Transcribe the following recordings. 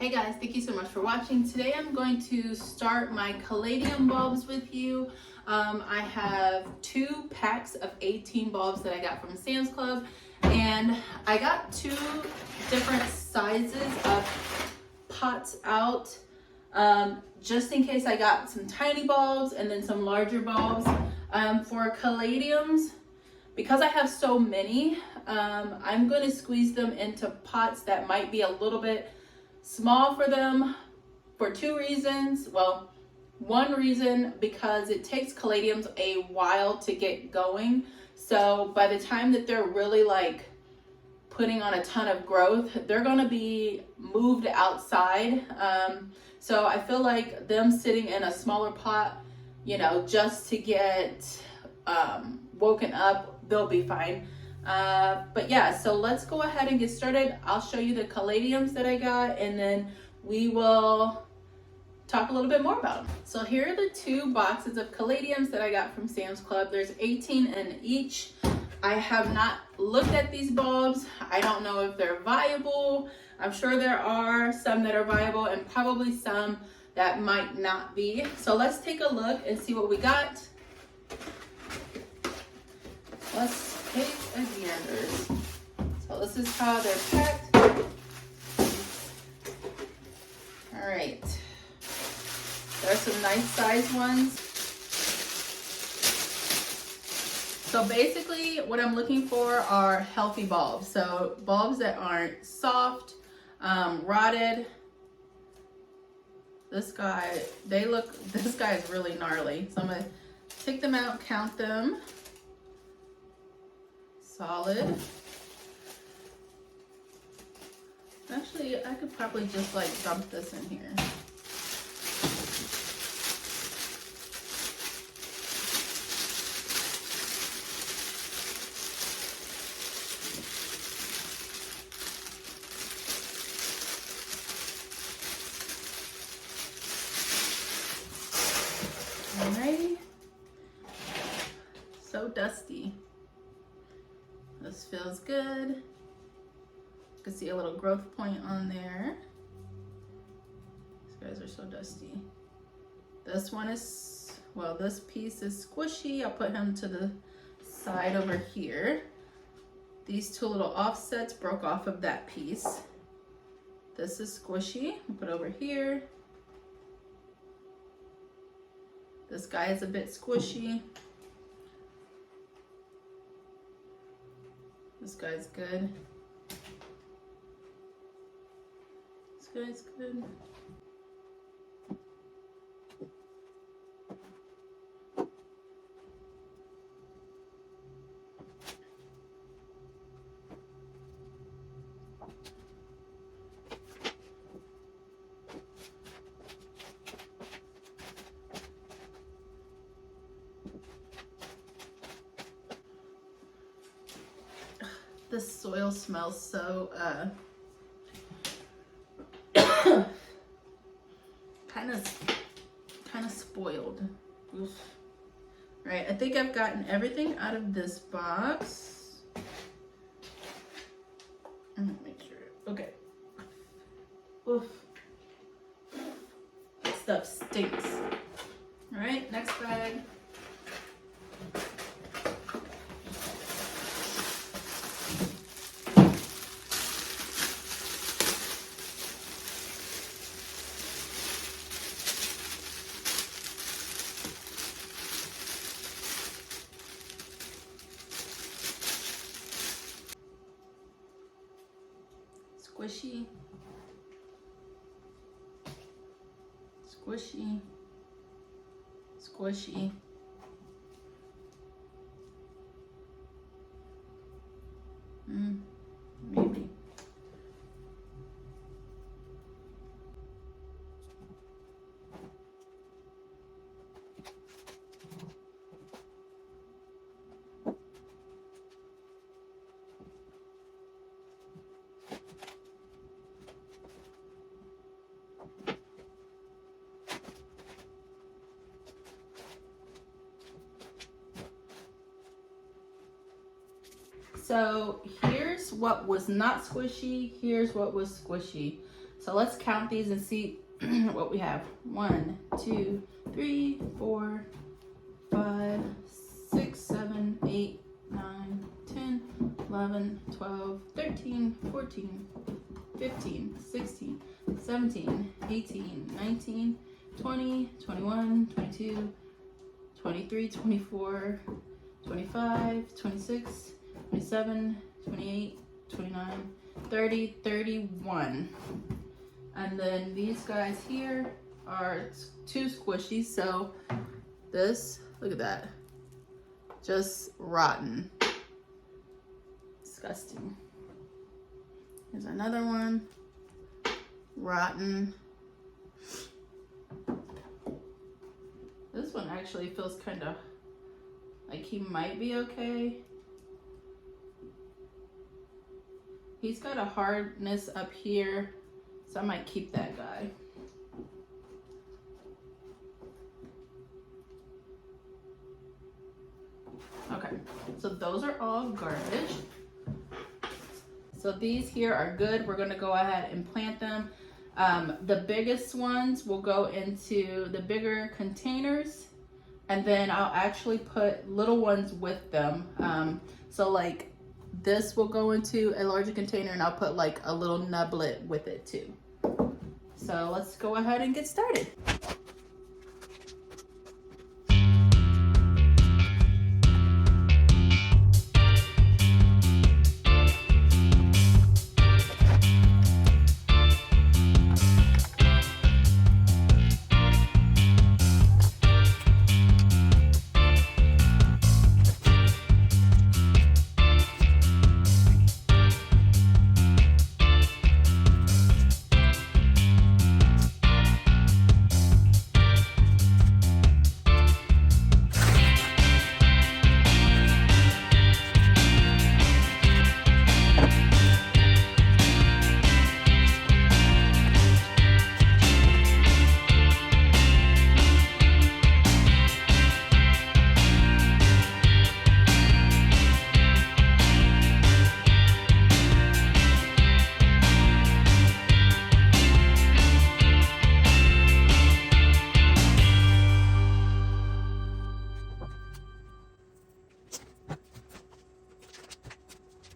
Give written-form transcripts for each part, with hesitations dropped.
Hey guys, thank you so much for watching. Today I'm going to start my caladium bulbs with you. I have 2 packs of 18 bulbs that I got from Sam's Club, and I got 2 different sizes of pots out just in case I got some tiny bulbs and then some larger bulbs. For caladiums, because I have so many, I'm going to squeeze them into pots that might be a little bit small for them for 2 reasons. Well, one reason, because it takes caladiums a while to get going. So by the time that they're really like putting on a ton of growth, they're going to be moved outside. So I feel like them sitting in a smaller pot, you know, just to get woken up, they'll be fine. But yeah, so let's go ahead and get started. I'll show you the caladiums that I got, and then we will talk a little bit more about them. So here are the 2 boxes of caladiums that I got from Sam's Club. There's 18 in each. I have not looked at these bulbs. I don't know if they're viable. I'm sure there are some that are viable and probably some that might not be. So let's take a look and see what we got. Let's take a gander. So this is how they're packed. All right. There's some nice size ones. So basically what I'm looking for are healthy bulbs. So bulbs that aren't soft, rotted. This guy is really gnarly. So I'm gonna take them out, count them. Solid. Actually, I could probably just like dump this in here. Alrighty. So dusty. This feels good. You can see a little growth point on there. These guys are so dusty. This one is, well, this piece is squishy. I'll put him to the side over here. These 2 little offsets broke off of that piece. This is squishy. I'll put it over here. This guy is a bit squishy. This guy's good. This guy's good. This soil smells so kind of spoiled. Oof. All right, I think I've gotten everything out of this box. Make sure. Okay. Oof. That stuff stinks. All right, next bag. Squishy, squishy, squishy. Maybe. So here's what was not squishy, here's what was squishy. So let's count these and see what we have. 1, 2, 3, 4, 5, 6, 7, 8, 9, 10, 11, 12, 13, 14, 15, 16, 17, 18, 19, 20, 21, 22, 23, 24, 25, 26, 27, 28, 29, 30, 31. And then these guys here are too squishy, so this, look at that, just rotten. Disgusting. Here's another one, rotten. This one actually feels kind of like he might be okay. He's got a hardness up here, so I might keep that guy. Okay, so those are all garbage. So these here are good. We're gonna go ahead and plant them. The biggest ones will go into the bigger containers, and then I'll actually put little ones with them. So like this will go into a larger container, and I'll put like a little nublet with it too. So let's go ahead and get started.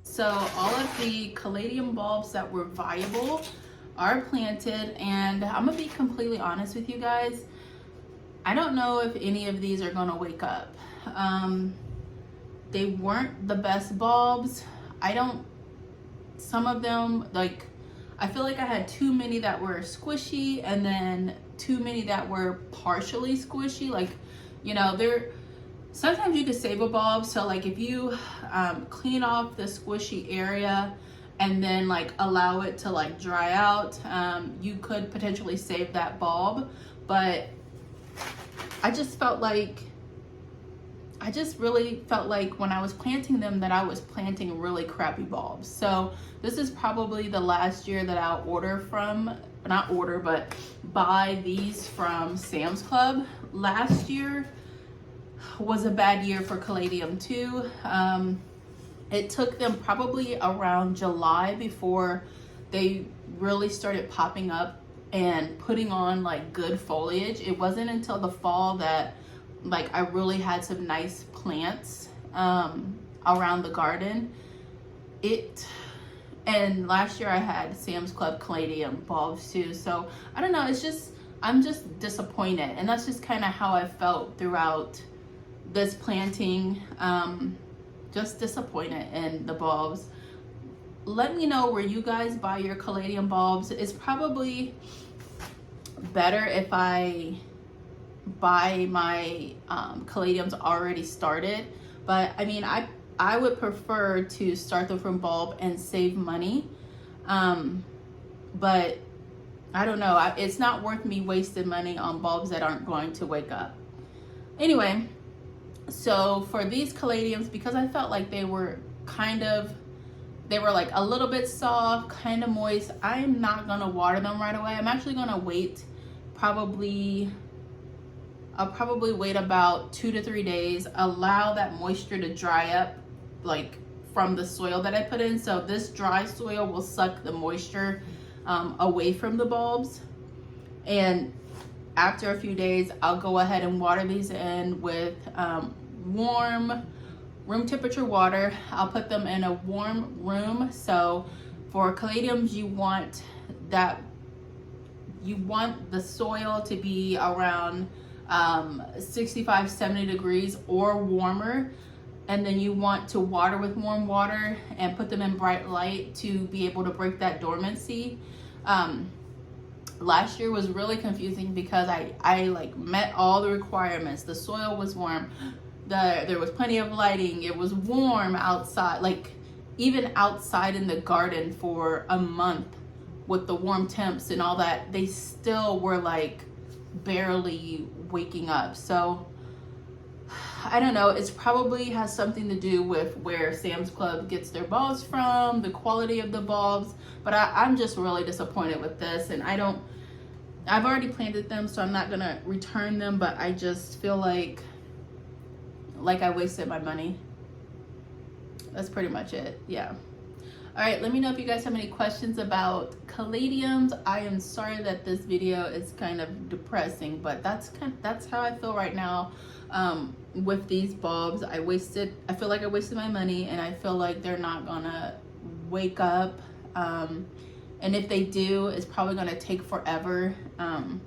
So all of the caladium bulbs that were viable are planted, and I'm gonna be completely honest with you guys. I don't know if any of these are gonna wake up. They weren't the best bulbs. Some of them, like, I feel like I had too many that were squishy and then too many that were partially squishy. Like, you know, sometimes you disable bulbs, so like if you clean off the squishy area and then like allow it to like dry out, you could potentially save that bulb. But I just really felt like when I was planting them that I was planting really crappy bulbs. So this is probably the last year that I'll buy these from Sam's Club. Last year was a bad year for Caladium too. It took them probably around July before they really started popping up and putting on like good foliage. It wasn't until the fall that like I really had some nice plants around the garden. And last year I had Sam's Club Caladium bulbs too. So I don't know, I'm just disappointed, and that's just kind of how I felt throughout this planting. Just disappointed in the bulbs. Let me know where you guys buy your caladium bulbs. It's probably better if I buy my caladiums already started, but I mean I would prefer to start them from bulb and save money, but I don't know, it's not worth me wasting money on bulbs that aren't going to wake up. Anyway, so for these caladiums, because I felt like they were like a little bit soft, kind of moist, I'm not gonna water them right away. I'm actually gonna wait, I'll probably wait about 2 to 3 days, allow that moisture to dry up like from the soil that I put in. So this dry soil will suck the moisture away from the bulbs. And after a few days, I'll go ahead and water these in with warm room temperature water. I'll put them in a warm room. So for caladiums, you want the soil to be around 65-70 degrees or warmer, and then you want to water with warm water and put them in bright light to be able to break that dormancy. Last year was really confusing because I like met all the requirements. The soil was warm, there was plenty of lighting, it was warm outside, like even outside in the garden for a month with the warm temps and all that, they still were like barely waking up. So I don't know, it's probably has something to do with where Sam's Club gets their bulbs from, the quality of the bulbs, but I'm just really disappointed with this. And I've already planted them, so I'm not gonna return them, but I just feel like I wasted my money. That's pretty much it, yeah. All right, let me know if you guys have any questions about caladiums. I am sorry that this video is kind of depressing, but that's how I feel right now with these bulbs. I feel like I wasted my money, and I feel like they're not gonna wake up. And if they do, it's probably gonna take forever, kind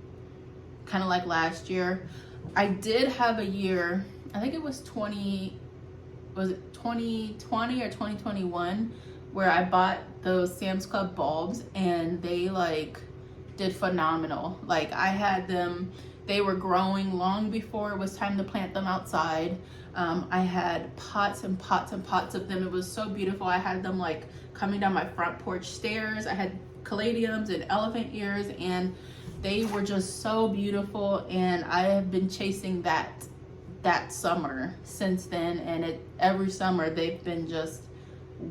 of like last year. I did have a year, I think it was 2020 or 2021, where I bought those Sam's Club bulbs, and they like did phenomenal. Like I had them, they were growing long before it was time to plant them outside. I had pots and pots and pots of them. It was so beautiful. I had them like coming down my front porch stairs. I had caladiums and elephant ears, and they were just so beautiful. And I have been chasing that summer since then, and every summer they've been just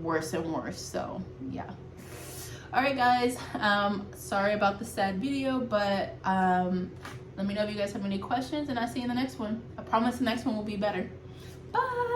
worse and worse. So yeah. All right guys, sorry about the sad video, but let me know if you guys have any questions, and I'll see you in the next one. I promise the next one will be better. Bye.